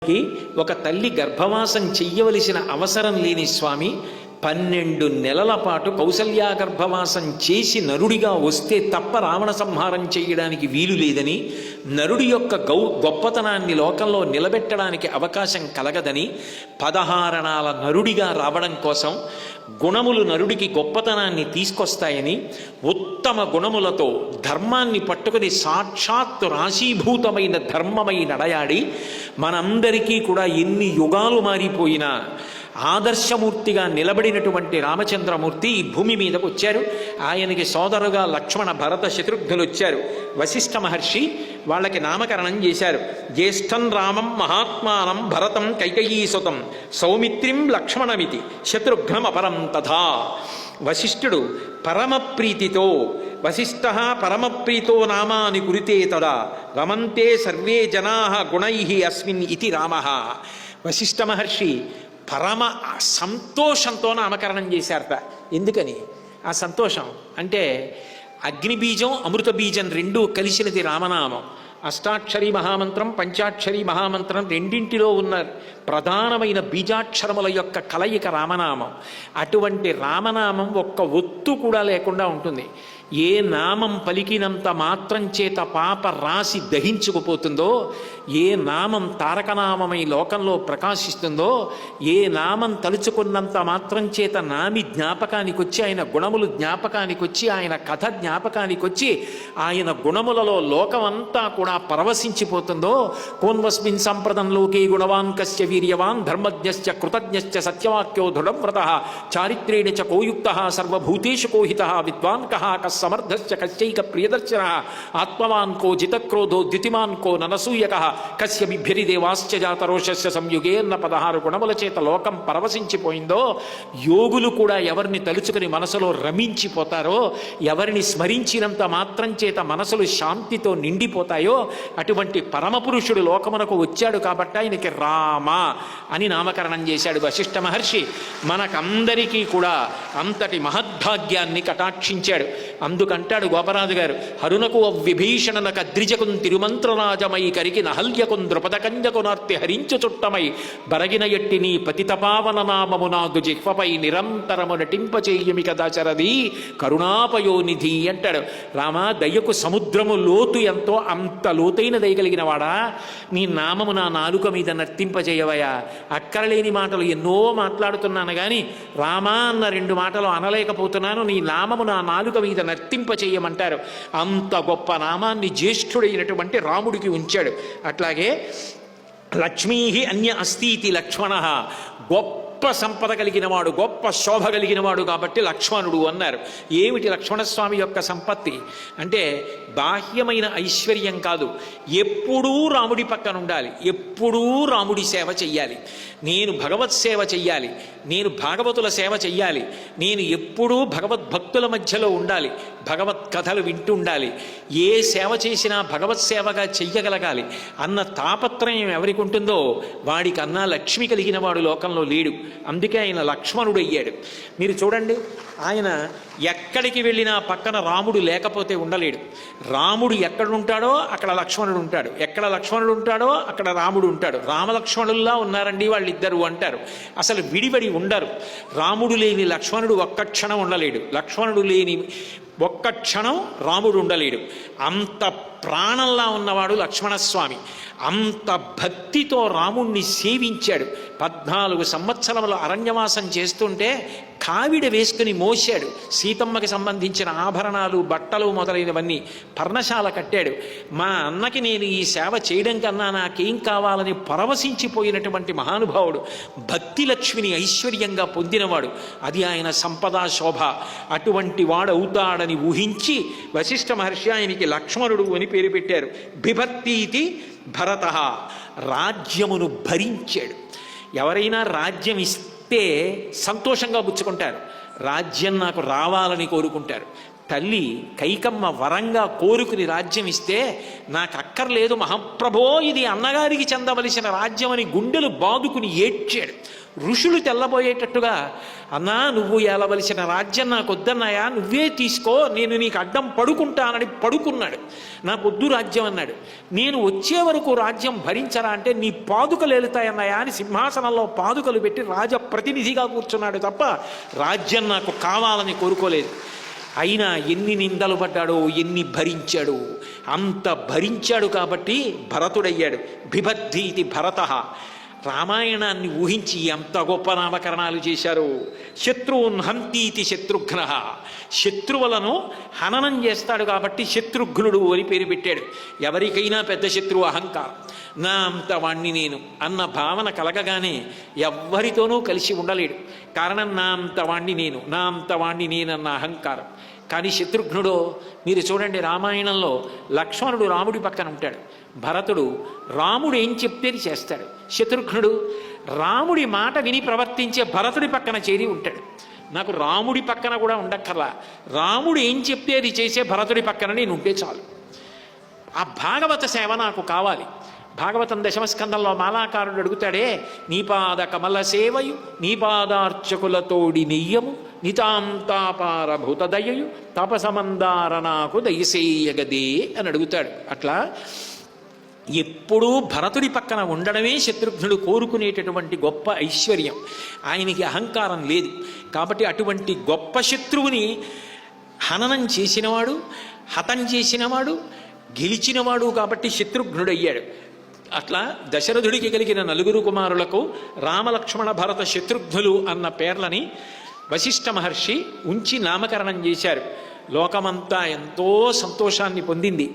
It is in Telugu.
ఒక తల్లి గర్భవాసం చెయ్యవలసిన అవసరం లేని స్వామి 12 నెలల పాటు కౌసల్యా గర్భవాసం చేసి నరుడిగా వస్తే తప్ప రావణ సంహారం చేయడానికి వీలు లేదని, నరుడి యొక్క గొప్పతనాన్ని లోకంలో నిలబెట్టడానికి అవకాశం కలగదని, 16 నరుడిగా రావడం కోసం గుణములు నరుడికి గొప్పతనాన్ని తీసుకొస్తాయని, ఉత్తమ గుణములతో ధర్మాన్ని పట్టుకుని సాక్షాత్తు రాశీభూతమైన ధర్మమై నడయాడి మనందరికీ కూడా ఎన్ని యుగాలు మారిపోయినా ఆదర్శమూర్తిగా నిలబడినటువంటి రామచంద్రమూర్తి ఈ భూమి మీదకు వచ్చారు. ఆయనకి సోదరుగా లక్ష్మణ భరత శత్రుఘ్నులు వచ్చారు. వశిష్ఠ మహర్షి వాళ్ళకి నామకరణం చేశారు. జ్యేష్ఠం రామం మహాత్మానం భరతం కైకయీసుతం సౌమిత్రిం లక్ష్మణమితి శత్రుఘ్నం అపరం తథా. వశిష్ఠుడు పరమప్రీతితో వశిష్ఠ పరమప్రీతో నామాని కురితే తదా రమంతే సర్వే జనా గుణై అస్మిన్ ఇది రామ. వశిష్ఠ మహర్షి పరమ సంతోషంతో నామకరణం చేశారట. ఎందుకని ఆ సంతోషం అంటే అగ్నిబీజం అమృత బీజం రెండూ కలిసినది రామనామం. అష్టాక్షరి మహామంత్రం పంచాక్షరి మహామంత్రం రెండింటిలో ఉన్న ప్రధానమైన బీజాక్షరముల యొక్క కలయిక రామనామం. అటువంటి రామనామం ఒక్క ఒత్తు కూడా లేకుండా ఉంటుంది. ఏ నామం పలికినంత మాత్రం చేత పాప రాశి దహించుకుపోతుందో, ఏ నామం తారకనామమై లోకంలో ప్రకాశిస్తుందో, ఏ నామం తలుచుకున్నంత మాత్రం చేత నామి జ్ఞాపకానికి వచ్చి, ఆయన గుణములు జ్ఞాపకానికి వచ్చి, ఆయన కథ జ్ఞాపకానికి వచ్చి, ఆయన గుణములలో లోకమంతా కూడా పరవశించిపోతుందో, కోన్వస్మిన్ సంప్రదం లోకే గుణవాన్ కస్య వీర్యవాన్ ధర్మజ్ఞశ్చ కృతజ్ఞశ్చ సత్యవాక్యో దృఢవ్రతః చారిత్రేణ చ కోయుక్తః సర్వభూతేషు కోహితః విద్వాన్ కః కస్సమర్థశ్చ కశ్చైక ప్రియదర్శనః ఆత్మవాన్ కో జితక్రోధో ద్యుతిమాన్ కో ననసూయకః కస్య బిభ్యరి దేవాశ్చ జాతరోషస్య సంయుగే అన్న 16 గుణముల చేత లోకం పరవశించిపోయిందో, యోగులు కూడా ఎవరిని తలుచుకుని మనసులో రమించిపోతారో, ఎవరిని స్మరించినంత మాత్రం చేత మనసులు శాంతితో నిండిపోతాయో, అటువంటి పరమపురుషుడు లోకమునకు వచ్చాడు కాబట్టి ఆయనకి రామ అని నామకరణం చేశాడు వశిష్ఠ మహర్షి. మనకందరికీ కూడా అంతటి మహద్భాగ్యాన్ని కటాక్షించాడు. అందుకంటాడు గోపరాజు గారు, హరునకు విభీషణన కద్రిజకున్ తిరుమంత్రరాజమై కరికి నహల్యకున్ ద్రుపదకంజకునార్తి హరించు చుట్టమై బరగిన ఎట్టి నీ పతితపావన నామము నాదు జిహ్వపై నిరంతరము నటింపచేయుమి కదా చరది కరుణాపయోనిధి అంటాడు. రామా, దయ్యకు సముద్రము లోతు ఎంతో అంత లోతైన దయగలిగిన వాడా, నీ నామము నా నాలుక మీద నర్తింపజేయవయా. అక్కరలేని మాటలు ఎన్నో మాట్లాడుతున్నాను కానీ రామా అన్న 2 మాటలు అనలేకపోతున్నాను, నీ నామము నా నాలుక మీద నర్తింపచేయమంటారు. అంత గొప్ప నామాన్ని జ్యేష్ఠుడైనటువంటి రాముడికి ఉంచాడు. అట్లాగే లక్ష్మీ అన్య అస్తీతి లక్ష్మణ, గొప్ప సంపద కలిగినవాడు, గొప్ప శోభ కలిగినవాడు కాబట్టి లక్ష్మణుడు అన్నారు. ఏమిటి లక్ష్మణస్వామి యొక్క సంపత్తి అంటే బాహ్యమైన ఐశ్వర్యం కాదు, ఎప్పుడూ రాముడి పక్కన ఉండాలి, ఎప్పుడూ రాముడి సేవ చెయ్యాలి. నేను భగవత్ సేవ చెయ్యాలి, నేను భాగవతుల సేవ చెయ్యాలి, నేను ఎప్పుడూ భగవద్భక్తుల మధ్యలో ఉండాలి, భగవత్ కథలు వింటుండాలి, ఏ సేవ చేసినా భగవత్ సేవగా చెయ్యగలగాలి అన్న తాపత్రయం ఎవరికి ఉంటుందో వాడికన్నా లక్ష్మి కలిగిన వాడు లోకంలో లేడు. అందుకే ఆయన లక్ష్మణుడు అయ్యాడు. మీరు చూడండి, ఆయన ఎక్కడికి వెళ్ళినా పక్కన రాముడు లేకపోతే ఉండలేడు. రాముడు ఎక్కడుంటాడో అక్కడ లక్ష్మణుడు ఉంటాడు, ఎక్కడ లక్ష్మణుడు ఉంటాడో అక్కడ రాముడు ఉంటాడు. రామలక్ష్మణుల్లా ఉన్నారండి వాళ్ళిద్దరు అంటారు. అసలు విడిబడి ఉండరు. రాముడు లేని లక్ష్మణుడు ఒక్క క్షణం ఉండలేడు, లక్ష్మణుడు లేని ఒక్క క్షణం రాముడు ఉండలేడు. అంత ప్రాణంలా ఉన్నవాడు లక్ష్మణస్వామి. అంత భక్తితో రాముణ్ణి సేవించాడు. 14 సంవత్సరముల అరణ్యవాసం చేస్తుంటే కావిడ వేసుకుని మోసాడు. సీతమ్మకి సంబంధించిన ఆభరణాలు, బట్టలు మొదలైనవన్నీ పర్ణశాల కట్టాడు. మా అన్నకి నేను ఈ సేవ చేయడం కన్నా నాకేం కావాలని పరవశించిపోయినటువంటి మహానుభావుడు. భక్తి లక్ష్మిని ఐశ్వర్యంగా పొందినవాడు. అది ఆయన సంపదా శోభ. అటువంటి వాడు అవుతాడని ఊహించి వశిష్ఠ మహర్షి ఆయనకి లక్ష్మణుడు అని పేరు పెట్టారు. బిభర్తీతి భరత, రాజ్యమును భరించాడు. ఎవరైనా రాజ్యం ఇస్తే సంతోషంగా పుచ్చుకుంటారు, రాజ్యం నాకు రావాలని కోరుకుంటారు. తల్లి కైకమ్మ వరంగా కోరుకుని రాజ్యం ఇస్తే నాకు అక్కర్లేదు మహాప్రభో, ఇది అన్నగారికి చెందవలసిన రాజ్యం అని గుండెలు బాదుకుని ఏడ్చాడు. ఋషులు తెల్లబోయేటట్టుగా, అన్నా నువ్వు ఏలవలసిన రాజ్యం నాకు వద్దన్నాయా, నువ్వే తీసుకో, నేను నీకు అడ్డం పడుకుంటానని పడుకున్నాడు. నాకు వద్దు రాజ్యం అన్నాడు. నేను వచ్చే వరకు రాజ్యం భరించరా అంటే, నీ పాదుకలు వెళుతాయన్నాయా అని సింహాసనంలో పాదుకలు పెట్టి రాజప్రతినిధిగా కూర్చున్నాడు తప్ప రాజ్యం నాకు కావాలని కోరుకోలేదు. అయినా ఎన్ని నిందలు పడ్డాడో, ఎన్ని భరించాడు, అంత భరించాడు కాబట్టి భరతుడయ్యాడు. బిభద్దీతి భరతః. రామాయణాన్ని ఊహించి ఎంత గొప్ప నామకరణాలు చేశారు. శత్రువున్ హంతీతి శత్రుఘ్న. శత్రువులను హననం చేస్తాడు కాబట్టి శత్రుఘ్నుడు అని పేరు పెట్టాడు. ఎవరికైనా పెద్ద శత్రువు అహంకారం. నా అంత వాణ్ణి నేను అన్న భావన కలగగానే ఎవ్వరితోనూ కలిసి ఉండలేడు. కారణం నా అంత వాణ్ణి నేను, నా అంత వాణ్ణి నేనన్న అహంకారం. కానీ శత్రుఘ్నుడు, మీరు చూడండి రామాయణంలో లక్ష్మణుడు రాముడి పక్కన ఉంటాడు, భరతుడు రాముడు ఏం చెప్తేది చేస్తాడు. శత్రుఘ్నుడు రాముడి మాట విని ప్రవర్తించే భరతుడి పక్కన చేరి ఉంటాడు. నాకు రాముడి పక్కన కూడా ఉండక్కర్లా, రాముడు ఏం చెప్తే అది చేసే భరతుడి పక్కన నేను ఉంటే చాలు. ఆ భాగవత సేవ నాకు కావాలి. భాగవతం దశమస్కందంలో మాలాకారుడు అడుగుతాడే, నీపాద కమల సేవయు నీపాదార్చకులతోడి నెయ్యము నితాంతాపారభూత దయయు తపసమందార నాకు దయసేయగదే అని అడుగుతాడు. అట్లా ఎప్పుడూ భరతుడి పక్కన ఉండడమే శత్రుఘ్నుడు కోరుకునేటటువంటి గొప్ప ఐశ్వర్యం. ఆయనకి అహంకారం లేదు కాబట్టి అటువంటి గొప్ప శత్రువుని హననం చేసినవాడు, హతం చేసినవాడు, గెలిచినవాడు కాబట్టి శత్రుఘ్నుడయ్యాడు. అట్లా దశరథుడికి కలిగిన 4 కుమారులకు రామలక్ష్మణ భరత శత్రుఘ్నులు అన్న పేర్లని వశిష్ఠ మహర్షి ఉంచి నామకరణం చేశారు. లోకమంతా ఎంతో సంతోషాన్ని పొందింది.